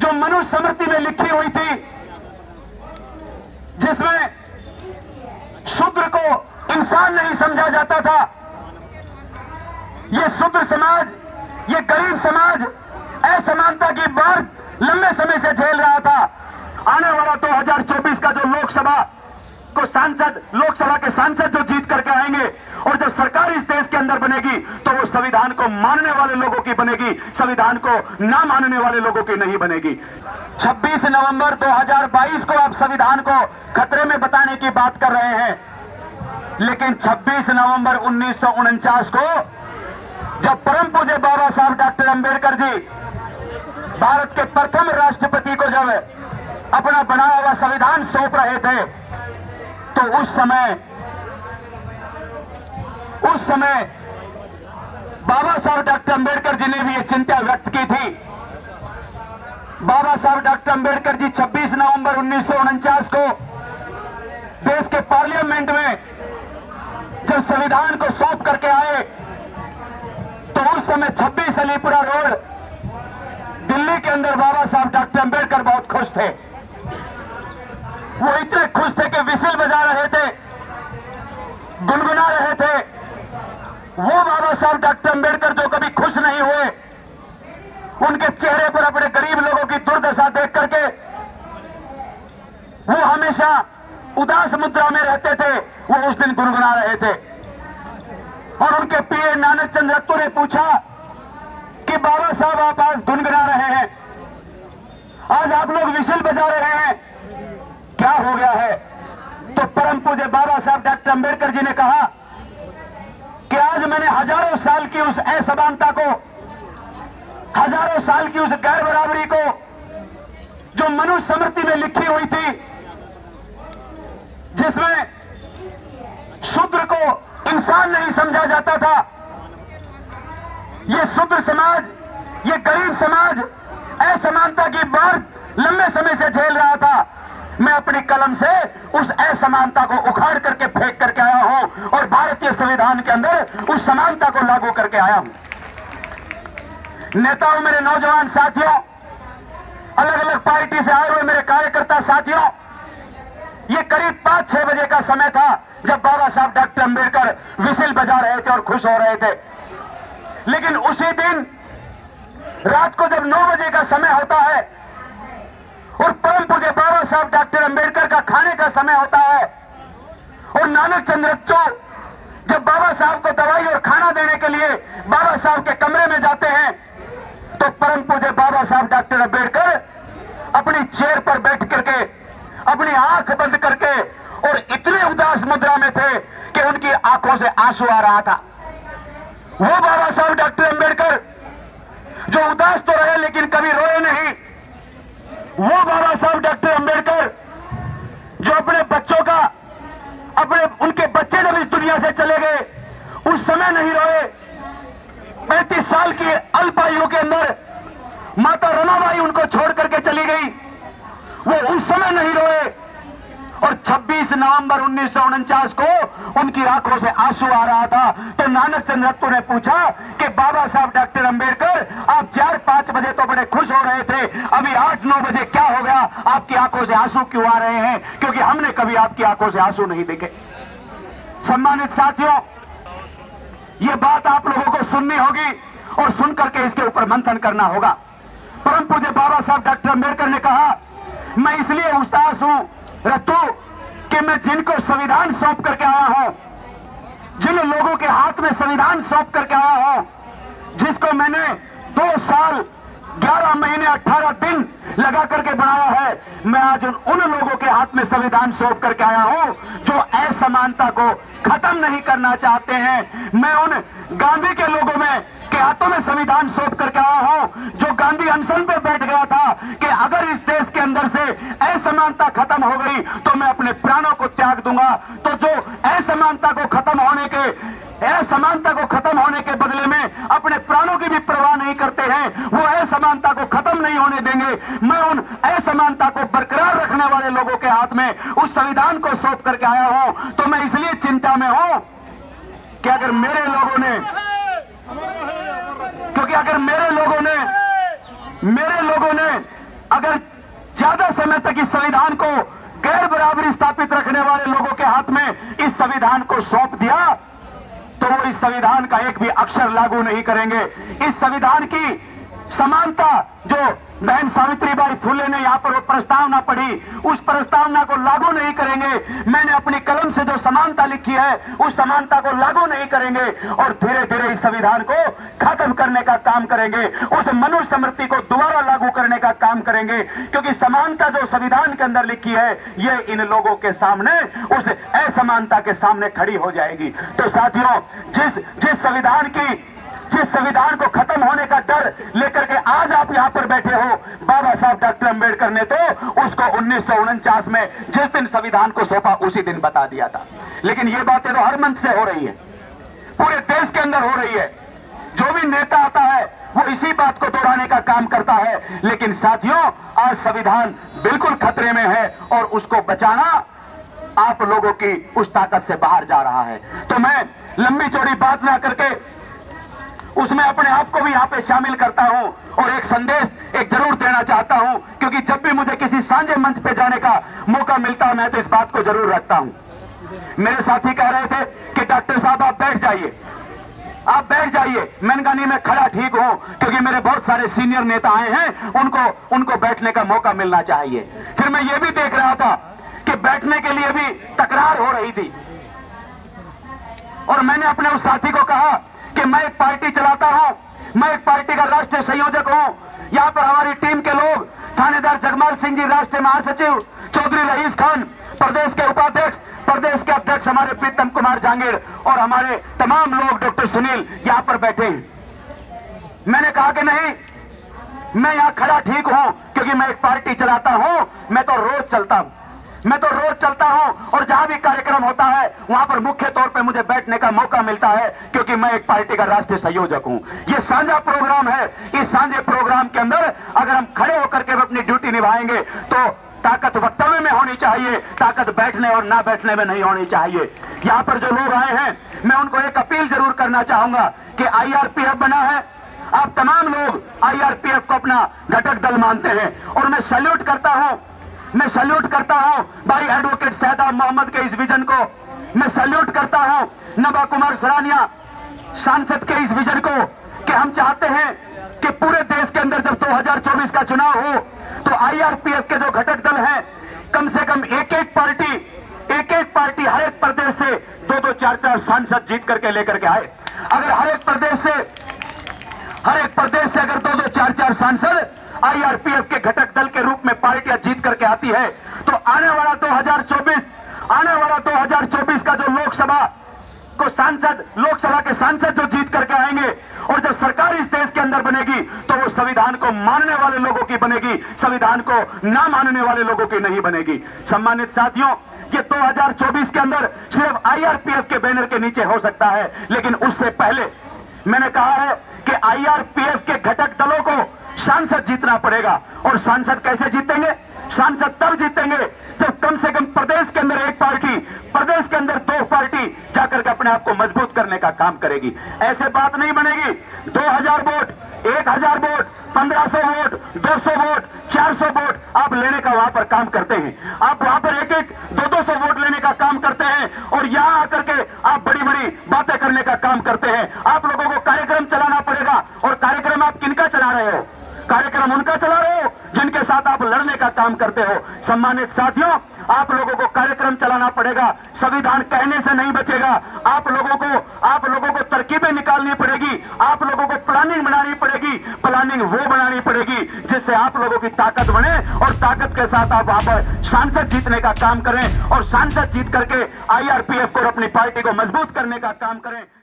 जो मनुष्य स्मृति में लिखी हुई थी, जिसमें शूद्र को इंसान नहीं समझा जाता था। ये शूद्र समाज, ये गरीब समाज असमानता की बात लंबे समय से झेल रहा था। आने वाला 2024 का जो लोकसभा के सांसद जो जीत करके आएंगे और जब सरकार इस देश के अंदर बनेगी तो वो संविधान को मानने वाले लोगों की बनेगी, संविधान को ना मानने वाले लोगों की नहीं बनेगी। 26 नवंबर 2022 को आप संविधान को खतरे में बताने की बात कर रहे हैं, लेकिन 26 नवंबर 1949 को जब परम पूज्य बाबा साहब डॉक्टर अंबेडकर जी भारत के प्रथम राष्ट्रपति को जब अपना बनाया हुआ संविधान सौंप रहे थे, तो उस समय बाबा साहब डॉक्टर अंबेडकर जी ने भी ये चिंता व्यक्त की थी। बाबा साहब डॉक्टर अंबेडकर जी 26 नवंबर 1949 को देश के पार्लियामेंट में जब संविधान को सौंप करके आए, तो उस समय 26 अलीपुरा रोड दिल्ली के अंदर बाबा साहब डॉक्टर अंबेडकर बहुत खुश थे। वो इतने खुश थे कि विसिल बजा रहे थे, गुनगुना रहे थे। वो बाबा साहब डॉक्टर अंबेडकर जो कभी खुश नहीं हुए, उनके चेहरे पर अपने गरीब लोगों की दुर्दशा देख करके वो हमेशा उदास मुद्रा में रहते थे, वो उस दिन गुनगुना रहे थे। और उनके पीए नानक चंद रत्तू ने पूछा कि बाबा साहब आप आज गुनगुना रहे हैं, आज आप लोग विसिल बजा रहे हैं, क्या हो गया है? तो परम पूज्य बाबा साहब डॉक्टर अंबेडकर जी ने कहा कि आज मैंने हजारों साल की उस असमानता को, हजारों साल की उस गैर बराबरी को जो मनुष्य स्मृति में लिखी हुई थी, जिसमें शूद्र को इंसान नहीं समझा जाता था, ये शूद्र समाज, ये गरीब समाज असमानता की बात लंबे समय से झेल रहा था। मैं अपनी कलम से उस असमानता को उखाड़ करके फेंक करके आया हूं और भारतीय संविधान के अंदर उस समानता को लागू करके आया हूं। नेताओं, मेरे नौजवान साथियों, अलग अलग पार्टी से आए हुए मेरे कार्यकर्ता साथियों, ये करीब 5-6 बजे का समय था जब बाबा साहब डॉक्टर अंबेडकर विसिल बजा रहे थे और खुश हो रहे थे। लेकिन उसी दिन रात को जब 9 बजे का समय होता है और परम पूज्य बाबा साहब डॉक्टर अंबेडकर का खाने का समय होता है और नानक चंद रत्तू जब बाबा साहब को दवाई और खाना देने के लिए बाबा साहब के कमरे में जाते हैं, तो परम पूज्य बाबा साहब डॉक्टर अंबेडकर अपनी चेयर पर बैठ करके अपनी आंख बंद करके और इतने उदास मुद्रा में थे कि उनकी आंखों से आंसू आ रहा था। वो बाबा साहब डॉक्टर अंबेडकर जो उदास तो रहे लेकिन कभी रोए नहीं, वो बाबा साहब डॉक्टर अंबेडकर जो अपने बच्चों का, उनके बच्चे जब इस दुनिया से चले गए उस समय नहीं रोए। 35 साल की अल्पायु के अंदर माता रमाबाई उनको छोड़ करके चली गई, वो उस समय नहीं रोए। और 26 नवंबर 1949 को उनकी आंखों से आंसू आ रहा था। तो नानक चंद रत्तू ने पूछा कि बाबा साहब डॉक्टर अंबेडकर, आप 4-5 बजे तो बड़े खुश हो रहे थे, अभी 8-9 बजे क्या हो गया, आपकी आंखों से आंसू क्यों आ रहे हैं? क्योंकि हमने कभी आपकी आंखों से आंसू नहीं देखे। सम्मानित साथियों, ये बात आप लोगों को सुननी होगी और सुन करके इसके ऊपर मंथन करना होगा। परम पूज्य बाबा साहब डॉक्टर अंबेडकर ने कहा, मैं इसलिए उदास हूं रत्तू कि मैं जिनको संविधान सौंप करके आया हूं, जिन लोगों के हाथ में संविधान सौंप करके आया हूं, जिसको मैंने 2 साल 11 महीने 18 दिन लगा करके बनाया है, मैं आज उन लोगों के हाथ में संविधान सौंप करके आया हूं जो असमानता को खत्म नहीं करना चाहते हैं। मैं उन गांधी के लोगों में के हाथों में संविधान सौंप करके आया हूं जो गांधी अनशन पे बैठ गया था कि अगर इस देश के अंदर से असमानता खत्म हो गई तो मैं अपने प्राणों को त्याग दूंगा। तो जो असमानता को खत्म होने के बदले में अपने प्राणों की भी परवाह नहीं करते हैं, वो असमानता को खत्म नहीं होने देंगे। मैं उन असमानता को बरकरार रखने वाले लोगों के हाथ में उस संविधान को सौंप करके आया हूं। तो मैं इसलिए चिंता में हूं कि अगर मेरे लोगों ने अगर ज्यादा समय तक इस संविधान को गैर बराबरी स्थापित रखने वाले लोगों के हाथ में इस संविधान को सौंप दिया तो वो इस संविधान का एक भी अक्षर लागू नहीं करेंगे। इस संविधान की समानता जो बहन सावित्रीबाई फुले ने यहाँ पर वो प्रस्तावना पढ़ी, उस प्रस्तावना को लागू नहीं करेंगे। मैंने अपनी कलम से जो समानता लिखी है उस समानता को लागू नहीं करेंगे और धीरे धीरे इस संविधान को खत्म करने का काम करेंगे, उस मनुष्य स्मृति को दोबारा लागू करने का काम करेंगे, क्योंकि समानता जो संविधान के अंदर लिखी है ये इन लोगों के सामने उस असमानता के सामने खड़ी हो जाएगी। तो साथियों, जिस संविधान को खत्म होने का डर लेकर के आज आप यहाँ पर बैठे हो, बाबा साहब डॉक्टर अंबेडकर ने तो उसको 1949 में जिस दिन संविधान को सौंपा उसी दिन बता दिया था। लेकिन ये बातें तो हर मंच से हो रही है, पूरे देश के अंदर हो रही है। जो भी नेता आता है वो इसी बात को दोहराने का काम करता है। लेकिन साथियों, आज संविधान बिल्कुल खतरे में है और उसको बचाना आप लोगों की उस ताकत से बाहर जा रहा है। तो मैं लंबी चौड़ी बात ना करके उसमें अपने आप को भी यहाँ पे शामिल करता हूँ और एक संदेश एक जरूर देना चाहता हूँ, क्योंकि जब भी मुझे किसी साझे मंच पे जाने का मौका मिलता है मैं तो इस बात को जरूर रखता हूँ। मेरे साथी कह रहे थे कि डॉक्टर साहब आप बैठ जाइए, आप बैठ जाइए। मैंने कहा नहीं, मैं खड़ा ठीक हूँ, क्योंकि मेरे बहुत सारे सीनियर नेता आए हैं, उनको बैठने का मौका मिलना चाहिए। फिर मैं ये भी देख रहा था कि बैठने के लिए भी तकरार हो रही थी और मैंने अपने उस साथी को कहा कि मैं एक पार्टी चलाता हूं, मैं एक पार्टी का राष्ट्रीय संयोजक हूं। यहां पर हमारी टीम के लोग थानेदार जगमाल सिंह जी राष्ट्रीय महासचिव, चौधरी रईस खान प्रदेश के उपाध्यक्ष, प्रदेश के अध्यक्ष हमारे प्रीतम कुमार जांगीर और हमारे तमाम लोग डॉक्टर सुनील यहां पर बैठे हैं। मैंने कहा कि नहीं, मैं यहां खड़ा ठीक हूं क्योंकि मैं एक पार्टी चलाता हूं, मैं तो रोज चलता हूं और जहां भी कार्यक्रम होता है वहां पर मुख्य तौर पे मुझे बैठने का मौका मिलता है, क्योंकि मैं एक पार्टी का राष्ट्रीय संयोजक हूं। ये साझा प्रोग्राम है, इस साझे प्रोग्राम के अंदर अगर हम खड़े होकर के अपनी ड्यूटी निभाएंगे तो ताकत वक्तव्य में होनी चाहिए, ताकत बैठने और ना बैठने में नहीं होनी चाहिए। यहाँ पर जो लोग आए हैं मैं उनको एक अपील जरूर करना चाहूंगा कि IRPF बना है, आप तमाम लोग IRPF को अपना घटक दल मानते हैं और मैं सैल्यूट करता हूं भाई एडवोकेट शाहिद मोहम्मद के इस विजन को, मैं सैल्यूट करता हूं नबा कुमार सरानिया सांसद के इस विजन को कि हम चाहते हैं कि पूरे देश के अंदर जब 2024 का चुनाव हो तो IRPF के जो घटक दल हैं कम से कम एक एक पार्टी हर एक प्रदेश से 2-2, 4-4 सांसद जीत करके लेकर के आए। अगर हर एक प्रदेश से अगर 2-2, 4-4 सांसद IRPF के घटक दल के रूप में पार्टियां जीत करके आती है तो आने वाला 2024 का जो लोकसभा के सांसद जो जीत करके आएंगे और जब सरकार इस देश के अंदर बनेगी तो वो संविधान को मानने वाले लोगों की बनेगी, संविधान को ना मानने वाले लोगों की नहीं बनेगी। सम्मानित साथियों, ये 2024 के अंदर सिर्फ IRPF के बैनर के नीचे हो सकता है, लेकिन उससे पहले मैंने कहा है कि IRPF के घटक दलों को सांसद जीतना पड़ेगा। और सांसद कैसे जीतेंगे? सांसद तब जीतेंगे जब कम से कम प्रदेश के अंदर एक पार्टी, प्रदेश के अंदर 2 पार्टी जाकर के अपने आप को मजबूत करने का काम करेगी। ऐसे बात नहीं बनेगी 2000 vote, 1000 vote, 1500 vote, 200 vote, 400 vote आप लेने का वहां पर काम करते हैं। आप वहां पर 200 वोट लेने का काम करते हैं और यहां आकर के आप बड़ी बड़ी बातें करने का काम करते हैं। आप लोगों को कार्यक्रम चलाना पड़ेगा और कार्यक्रम आप किनका चला रहे हो? कार्यक्रम उनका चला रहे हो जिनके साथ आप लड़ने का काम करते हो। सम्मानित साथियों, आप लोगों को कार्यक्रम चलाना पड़ेगा, संविधान कहने से नहीं बचेगा। आप लोगों को तरकीबें निकालनी पड़ेगी, आप लोगों को प्लानिंग बनानी पड़ेगी। प्लानिंग वो बनानी पड़ेगी जिससे आप लोगों की ताकत बने और ताकत के साथ आप वहां पर सांसद जीतने का काम करें और सांसद जीत करके IRPF को और अपनी पार्टी को मजबूत करने का काम करें।